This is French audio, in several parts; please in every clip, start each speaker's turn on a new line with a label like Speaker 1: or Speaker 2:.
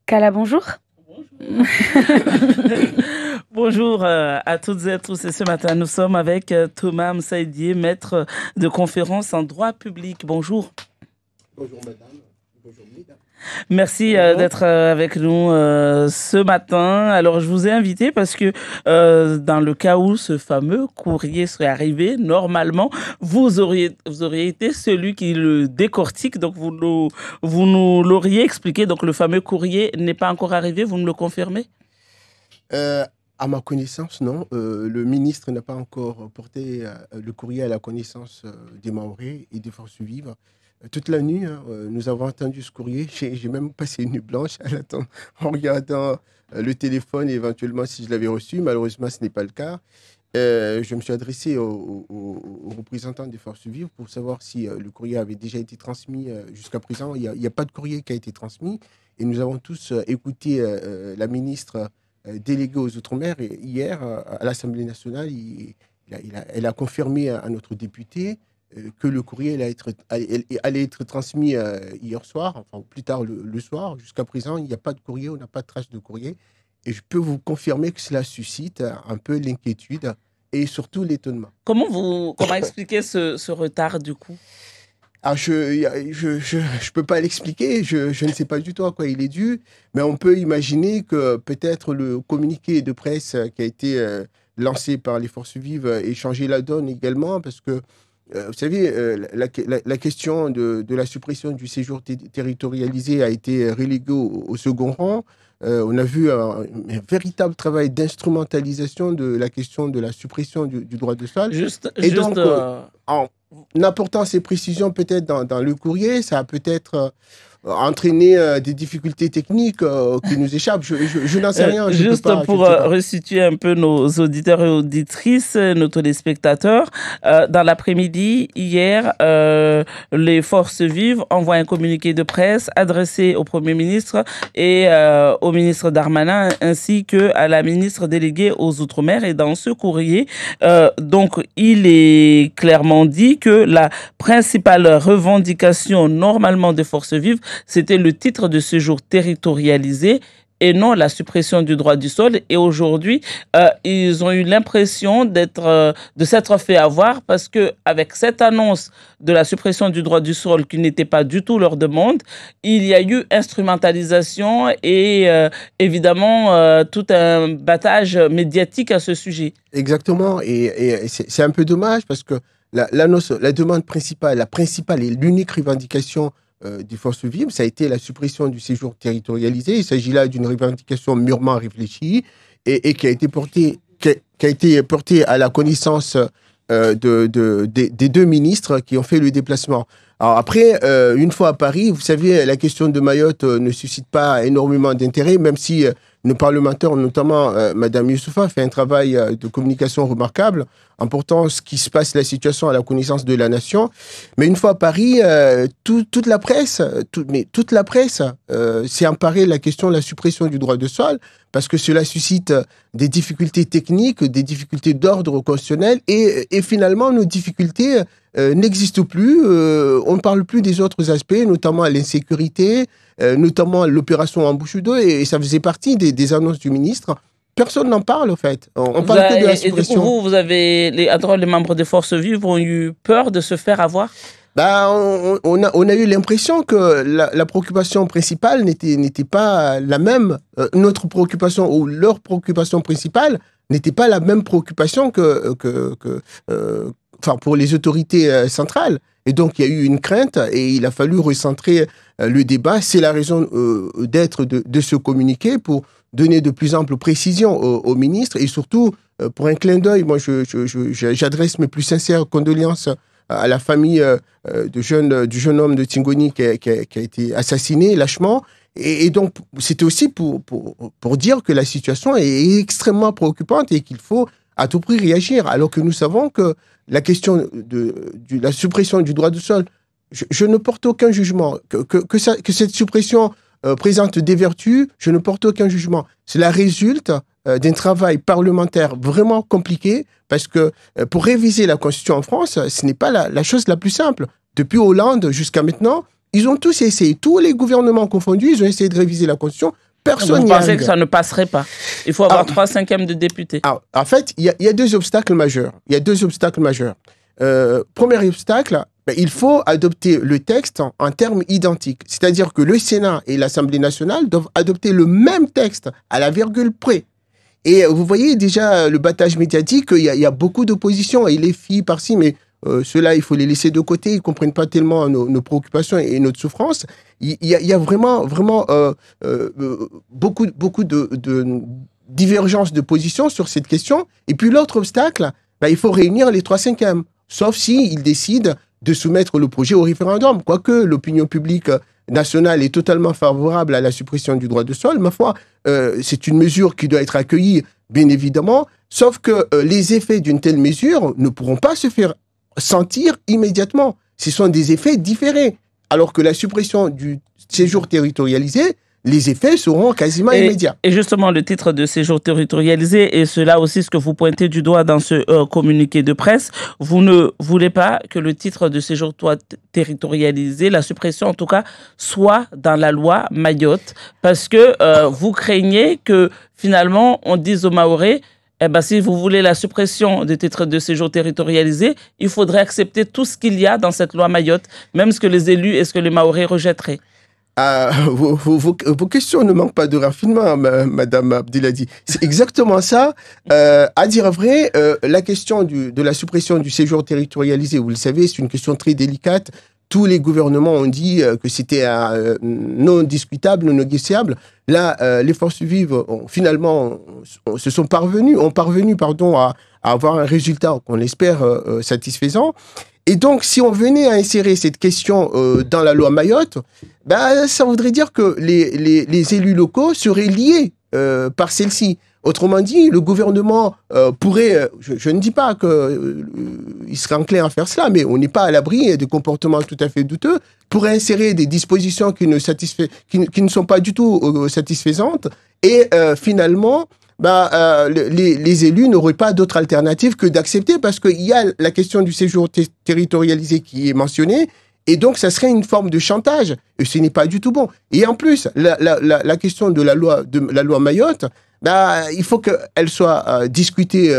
Speaker 1: Kala, bonjour.
Speaker 2: Bonjour à toutes et à tous. Et ce matin, nous sommes avec Thomas Msaïdier, maître de conférence en droit public. Bonjour.
Speaker 3: Bonjour madame, bonjour mesdames.
Speaker 2: Merci
Speaker 1: Bonjour.
Speaker 2: d'être avec nous ce matin. Alors, je vous ai invité parce que dans le cas où ce fameux courrier serait arrivé, normalement, vous auriez été celui qui le décortique. Donc, vous nous l'auriez expliqué. Donc, le fameux courrier n'est pas encore arrivé. Vous me le confirmez?
Speaker 3: Euh, à ma connaissance, non. Le ministre n'a pas encore porté le courrier à la connaissance des Mahorais et des forces vives. Toute la nuit, hein, nous avons entendu ce courrier. J'ai même passé une nuit blanche à l'attendre, en regardant le téléphone et éventuellement si je l'avais reçu. Malheureusement, ce n'est pas le cas. Je me suis adressé aux représentants des forces vives pour savoir si le courrier avait déjà été transmis jusqu'à présent. Il n'y a pas de courrier qui a été transmis. Et nous avons tous écouté la ministre déléguée aux Outre-mer hier à l'Assemblée nationale. Elle a confirmé à notre député que le courrier allait être transmis hier soir, enfin plus tard le soir. Jusqu'à présent, il n'y a pas de courrier, on n'a pas de trace de courrier. Et je peux vous confirmer que cela suscite un peu l'inquiétude et surtout l'étonnement.
Speaker 2: Comment expliquer ce retard du coup?
Speaker 3: Alors, je peux pas l'expliquer, je ne sais pas du tout à quoi il est dû, mais on peut imaginer que peut-être le communiqué de presse qui a été lancé par les forces vives ait changé la donne également, parce que, vous savez, la question de la suppression du séjour territorialisé a été reléguée au second rang. On a vu un véritable travail d'instrumentalisation de la question de la suppression du droit de sol.
Speaker 2: Juste,
Speaker 3: Et
Speaker 2: juste,
Speaker 3: donc, en apportant ces précisions peut-être dans le courrier, ça a peut-être entraîné des difficultés techniques qui nous échappent. Je n'en sais rien, je peux
Speaker 2: Juste
Speaker 3: pas, je ne
Speaker 2: pour
Speaker 3: sais pas.
Speaker 2: resituer un peu nos auditeurs et auditrices, nos téléspectateurs, dans l'après-midi, hier, les forces vives envoient un communiqué de presse adressé au Premier ministre et au ministre Darmanin, ainsi que à la ministre déléguée aux Outre-mer. Et dans ce courrier, donc, il est clairement dit que la principale revendication normalement des forces vives, c'était le titre de séjour territorialisé et non la suppression du droit du sol. Et aujourd'hui, ils ont eu l'impression de s'être fait avoir parce que avec cette annonce de la suppression du droit du sol qui n'était pas du tout leur demande, il y a eu instrumentalisation et évidemment tout un battage médiatique à ce sujet.
Speaker 3: Exactement, et c'est un peu dommage parce que la demande principale, la principale et l'unique revendication des forces vives, ça a été la suppression du séjour territorialisé. Il s'agit là d'une revendication mûrement réfléchie et qui a été portée à la connaissance des deux ministres qui ont fait le déplacement. Alors après, une fois à Paris, vous savez, la question de Mayotte ne suscite pas énormément d'intérêt, même si nos parlementaires, notamment Madame Youssoufa, fait un travail de communication remarquable en portant ce qui se passe, la situation à la connaissance de la nation. Mais une fois à Paris, toute la presse, toute la presse s'est emparée de la question de la suppression du droit de sol parce que cela suscite des difficultés techniques, des difficultés d'ordre constitutionnel et finalement nos difficultés n'existent plus. On ne parle plus des autres aspects, notamment l'insécurité, notamment l'opération Embouchure et ça faisait partie des annonces du ministre. Personne n'en parle, en fait. On parle que de la
Speaker 2: Et du coup,
Speaker 3: suppression.
Speaker 2: vous avez, les membres des forces vives ont eu peur de se faire avoir?
Speaker 3: Bah, on a eu l'impression que la préoccupation principale n'était pas la même. Notre préoccupation ou leur préoccupation principale n'était pas la même préoccupation enfin, pour les autorités centrales. Et donc, il y a eu une crainte et il a fallu recentrer le débat. C'est la raison d'être de ce communiqué pour donner de plus amples précisions au ministre et surtout pour un clin d'œil. Moi, j'adresse mes plus sincères condoléances à la famille du jeune homme de Tingoni qui a été assassiné lâchement. Et donc, c'était aussi pour dire que la situation est extrêmement préoccupante et qu'il faut à tout prix réagir, alors que nous savons que la question de la suppression du droit du sol, je ne porte aucun jugement. Que cette suppression présente des vertus, je ne porte aucun jugement. Cela résulte d'un travail parlementaire vraiment compliqué, parce que pour réviser la Constitution en France, ce n'est pas la chose la plus simple. Depuis Hollande jusqu'à maintenant, ils ont tous essayé, tous les gouvernements confondus, ils ont essayé de réviser la Constitution. Personne
Speaker 2: Vous
Speaker 3: n'y
Speaker 2: pensez
Speaker 3: arrive.
Speaker 2: que ça ne passerait pas? Il faut avoir 3/5 de députés.
Speaker 3: En fait, il y a deux obstacles majeurs. Il y a deux obstacles majeurs. Premier obstacle, il faut adopter le texte en termes identiques. C'est-à-dire que le Sénat et l'Assemblée nationale doivent adopter le même texte à la virgule près. Et vous voyez déjà le battage médiatique, il y a beaucoup d'opposition et les filles par-ci, mais ceux-là, il faut les laisser de côté, ils ne comprennent pas tellement nos préoccupations et notre souffrance. Il y a vraiment beaucoup de divergences de position sur cette question. Et puis l'autre obstacle, il faut réunir les 3/5, sauf s'ils décident de soumettre le projet au référendum. Quoique l'opinion publique nationale est totalement favorable à la suppression du droit de sol, ma foi, c'est une mesure qui doit être accueillie, bien évidemment, sauf que les effets d'une telle mesure ne pourront pas se faire sentir immédiatement. Ce sont des effets différés. Alors que la suppression du séjour territorialisé, les effets seront quasiment immédiats.
Speaker 2: Et justement, le titre de séjour territorialisé, et cela aussi ce que vous pointez du doigt dans ce communiqué de presse, vous ne voulez pas que le titre de séjour territorialisé, la suppression en tout cas, soit dans la loi Mayotte, parce que vous craignez que finalement on dise aux Mahorais, eh ben, si vous voulez la suppression des titres de séjour territorialisés, il faudrait accepter tout ce qu'il y a dans cette loi Mayotte, même ce que les élus et ce que les Mahorais rejetteraient.
Speaker 3: Vos questions ne manquent pas de raffinement, Madame Abdelhadi. C'est exactement ça. À dire vrai, la question de la suppression du séjour territorialisé, vous le savez, c'est une question très délicate. Tous les gouvernements ont dit que c'était non discutable, non négociable. Là, les forces vives ont parvenu à avoir un résultat qu'on espère satisfaisant. Et donc, si on venait à insérer cette question dans la loi Mayotte, ça voudrait dire que les élus locaux seraient liés par celle-ci. Autrement dit, le gouvernement pourrait, je ne dis pas qu'il serait enclin à faire cela, mais on n'est pas à l'abri de comportements tout à fait douteux, pourrait insérer des dispositions qui ne sont pas du tout satisfaisantes, et finalement, les élus n'auraient pas d'autre alternative que d'accepter, parce qu'il y a la question du séjour territorialisé qui est mentionnée, et donc ça serait une forme de chantage, et ce n'est pas du tout bon. Et en plus, la question de la loi Mayotte, il faut qu'elle soit discutée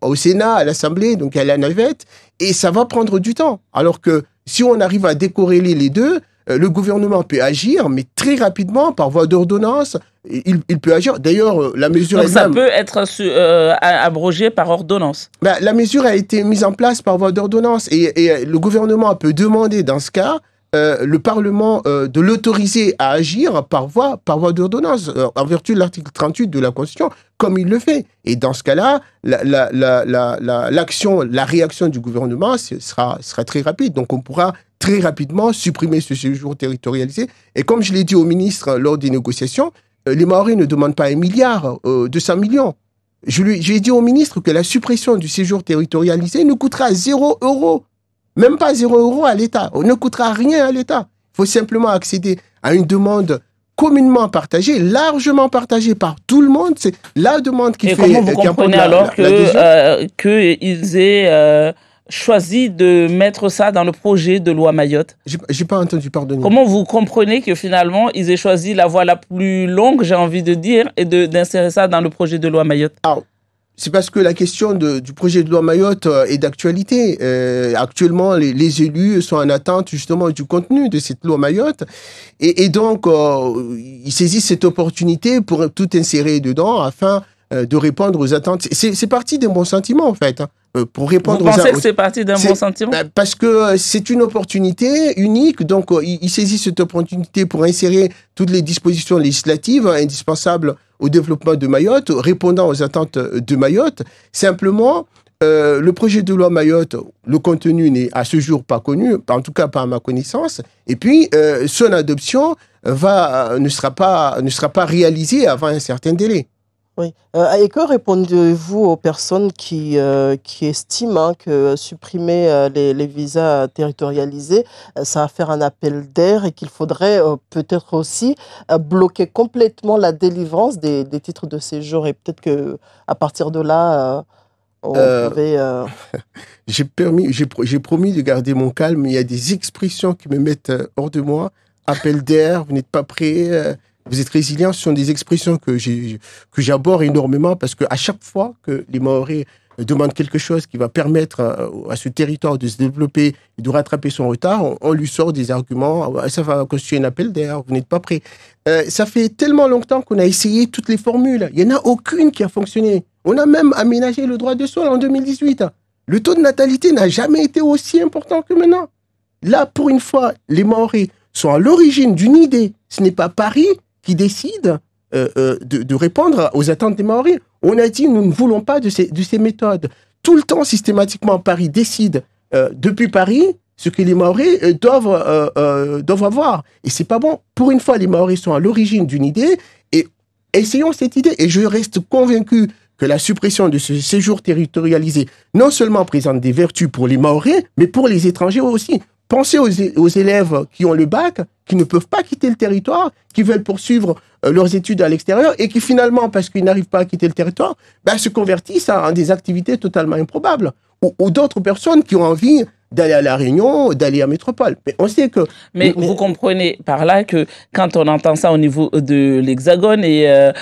Speaker 3: au Sénat, à l'Assemblée, donc à la navette, et ça va prendre du temps. Alors que si on arrive à décorréler les deux, le gouvernement peut agir, mais très rapidement, par voie d'ordonnance, il peut agir. D'ailleurs, la mesure
Speaker 2: donc ça peut être abrogé par ordonnance.
Speaker 3: La mesure a été mise en place par voie d'ordonnance, et le gouvernement peut demander, dans ce cas, le Parlement de l'autoriser à agir par voie d'ordonnance, en vertu de l'article 38 de la Constitution, comme il le fait. Et dans ce cas-là, la réaction du gouvernement sera très rapide. Donc on pourra très rapidement supprimer ce séjour territorialisé. Et comme je l'ai dit au ministre lors des négociations, les Mahorais ne demandent pas 1 milliard, 200 millions. J'ai dit au ministre que la suppression du séjour territorialisé ne coûtera 0 €. Même pas 0 € à l'État. On ne coûtera rien à l'État. Il faut simplement accéder à une demande communément partagée, largement partagée par tout le monde. C'est la demande qui fait...
Speaker 2: Et comment vous comprenez alors qu'ils aient choisi de mettre ça dans le projet de loi Mayotte?
Speaker 3: J'ai pas entendu, pardonnez.
Speaker 2: Comment vous comprenez que finalement, ils aient choisi la voie la plus longue, j'ai envie de dire, et d'insérer ça dans le projet de loi Mayotte?
Speaker 3: C'est parce que la question du projet de loi Mayotte est d'actualité. Actuellement, les élus sont en attente justement du contenu de cette loi Mayotte. Et donc, ils saisissent cette opportunité pour tout insérer dedans afin de répondre aux attentes. C'est parti d'un bon sentiment, en fait. Pour répondre
Speaker 2: Vous pensez que c'est parti d'un bon sentiment?
Speaker 3: Parce que c'est une opportunité unique. Donc, ils saisissent cette opportunité pour insérer toutes les dispositions législatives indispensables au développement de Mayotte, répondant aux attentes de Mayotte. Simplement, le projet de loi Mayotte, le contenu n'est à ce jour pas connu, en tout cas pas à ma connaissance. Et puis, son adoption ne sera pas réalisée avant un certain délai.
Speaker 1: Oui. Et que répondez-vous aux personnes qui estiment que supprimer les visas territorialisés, ça va faire un appel d'air et qu'il faudrait peut-être aussi bloquer complètement la délivrance des titres de séjour, et peut-être qu'à partir de là, on pouvait...
Speaker 3: J'ai promis de garder mon calme, mais il y a des expressions qui me mettent hors de moi. Appel d'air, vous n'êtes pas prêt... vous êtes résilient, ce sont des expressions que j'aborde énormément parce qu'à chaque fois que les Mahorais demandent quelque chose qui va permettre à ce territoire de se développer et de rattraper son retard, on lui sort des arguments, ça va constituer un appel d'air, vous n'êtes pas prêt. Ça fait tellement longtemps qu'on a essayé toutes les formules, il n'y en a aucune qui a fonctionné. On a même aménagé le droit de sol en 2018. Le taux de natalité n'a jamais été aussi important que maintenant. Là, pour une fois, les Mahorais sont à l'origine d'une idée. Ce n'est pas Paris qui décide de répondre aux attentes des Mahorais. On a dit, nous ne voulons pas de ces méthodes. Tout le temps, systématiquement, Paris décide, depuis Paris, ce que les Mahorais doivent avoir. Et c'est pas bon. Pour une fois, les Mahorais sont à l'origine d'une idée et essayons cette idée. Et je reste convaincu que la suppression de ce séjour territorialisé, non seulement présente des vertus pour les Mahorais, mais pour les étrangers aussi. Pensez aux élèves qui ont le bac, qui ne peuvent pas quitter le territoire, qui veulent poursuivre leurs études à l'extérieur et qui finalement, parce qu'ils n'arrivent pas à quitter le territoire, se convertissent en des activités totalement improbables. Ou d'autres personnes qui ont envie d'aller à La Réunion, d'aller à Métropole. Mais on sait que...
Speaker 2: Mais vous comprenez par là que quand on entend ça au niveau de l'Hexagone et...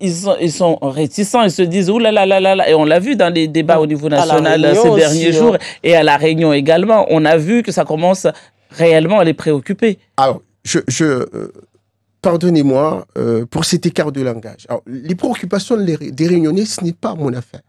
Speaker 2: ils sont réticents, ils se disent ouh là là là là, et on l'a vu dans les débats au niveau national ces derniers jours, et à La Réunion également, on a vu que ça commence réellement à les préoccuper.
Speaker 3: Alors, pardonnez-moi pour cet écart de langage. Alors, les préoccupations des Réunionnais, ce n'est pas mon affaire.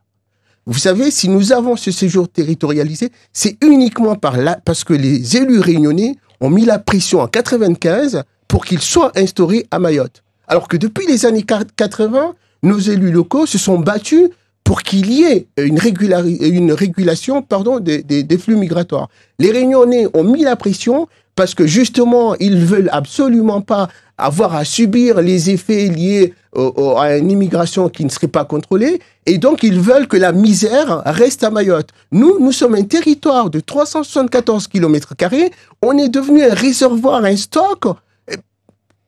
Speaker 3: Vous savez, si nous avons ce séjour territorialisé, c'est uniquement parce que les élus réunionnais ont mis la pression en 1995 pour qu'il soit instauré à Mayotte. Alors que depuis les années 80, nos élus locaux se sont battus pour qu'il y ait une régulation des flux migratoires. Les Réunionnais ont mis la pression parce que justement, ils ne veulent absolument pas avoir à subir les effets liés à une immigration qui ne serait pas contrôlée. Et donc, ils veulent que la misère reste à Mayotte. Nous sommes un territoire de 374 km². On est devenu un réservoir, un stock.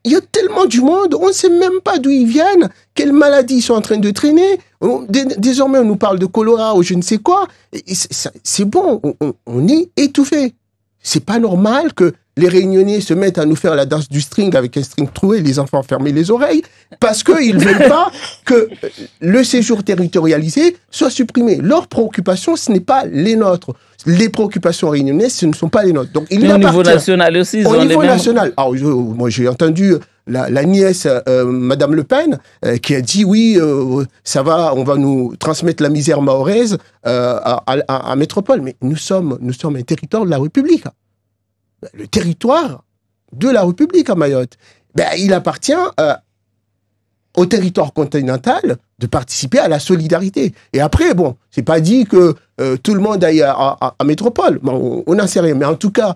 Speaker 3: Il y a tellement du monde, on ne sait même pas d'où ils viennent, quelles maladies sont en train de traîner. Désormais, on nous parle de choléra ou je ne sais quoi. C'est bon, on est étouffé. C'est pas normal que les Réunionnais se mettent à nous faire la danse du string avec un string troué, les enfants fermer les oreilles, parce qu'ils ne veulent pas que le séjour territorialisé soit supprimé. Leur préoccupation, ce n'est pas les nôtres. Les préoccupations réunionnaises, ce ne sont pas les nôtres. Donc,
Speaker 2: mais au niveau national aussi, ils ont les mêmes...
Speaker 3: Au niveau national, alors, moi j'ai entendu la nièce, Madame Le Pen, qui a dit oui, ça va, on va nous transmettre la misère mahoraise à Métropole. Mais nous sommes un territoire de la République. Le territoire de la République à Mayotte. Il appartient au territoire continental de participer à la solidarité. Et après, bon, c'est pas dit que tout le monde aille à Métropole. Bon, on n'en sait rien. Mais en tout cas,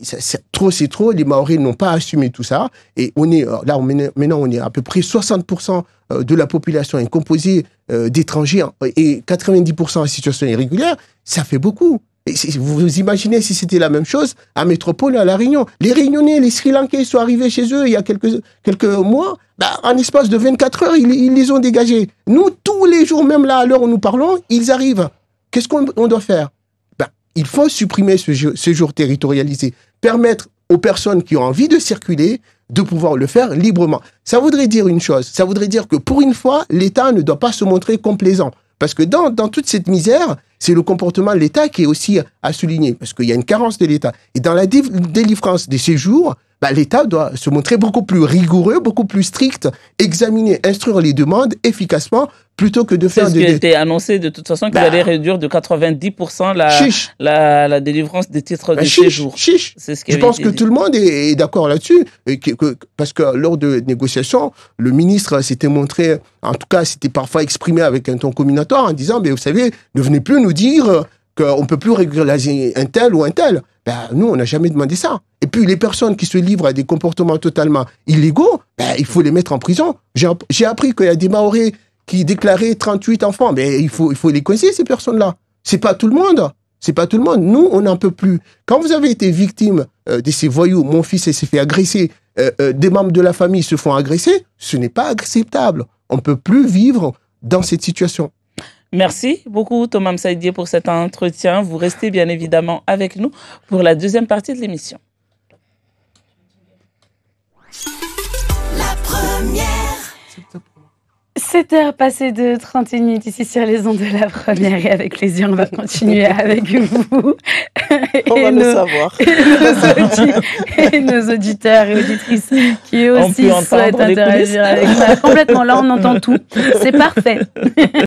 Speaker 3: c'est trop. Les Mahorais n'ont pas assumé tout ça. Et maintenant, on est à peu près 60% de la population est composée d'étrangers et 90% en situation irrégulière. Ça fait beaucoup. Et vous imaginez si c'était la même chose à Métropole, à La Réunion. Les Réunionnais, les Sri Lankais sont arrivés chez eux il y a quelques mois. En espace de 24 heures, ils les ont dégagés. Nous, tous les jours, même là, à l'heure où nous parlons, ils arrivent. Qu'est-ce qu'on doit faire? Il faut supprimer ce séjour territorialisé. Permettre aux personnes qui ont envie de circuler de pouvoir le faire librement. Ça voudrait dire une chose. Ça voudrait dire que pour une fois, l'État ne doit pas se montrer complaisant. Parce que dans toute cette misère, c'est le comportement de l'État qui est aussi à souligner. Parce qu'il y a une carence de l'État. Et dans la délivrance des séjours, l'État doit se montrer beaucoup plus rigoureux, beaucoup plus strict, examiner, instruire les demandes efficacement, plutôt que de faire...
Speaker 2: C'est ce qui a été annoncé de toute façon, qu'il allait réduire de 90% la délivrance des titres de séjour.
Speaker 3: C'est ce qui Je pense que tout le monde est d'accord là-dessus. Parce que lors de négociations, le ministre s'était montré, en tout cas, s'était parfois exprimé avec un ton comminatoire en disant, mais vous savez, ne venez plus nous dire qu'on ne peut plus régulariser un tel ou un tel. Nous, on n'a jamais demandé ça. Et puis, les personnes qui se livrent à des comportements totalement illégaux, il faut les mettre en prison. J'ai appris qu'il y a des Mahorais qui déclaraient 38 enfants. Mais il faut les coincer, ces personnes-là. C'est pas tout le monde. C'est pas tout le monde. Nous, on n'en peut plus. Quand vous avez été victime de ces voyous, mon fils s'est fait agresser, des membres de la famille se font agresser, ce n'est pas acceptable. On ne peut plus vivre dans cette situation.
Speaker 2: Merci beaucoup, Thomas Msaïdié, pour cet entretien. Vous restez bien évidemment avec nous pour la deuxième partie de l'émission.
Speaker 4: 7h passées de 31 minutes ici sur les ondes de la première et avec plaisir on va continuer avec vous.
Speaker 1: On va le savoir.
Speaker 4: Et nos auditeurs et auditrices qui aussi souhaitent interagir avec ça. Complètement, là on entend tout. C'est parfait.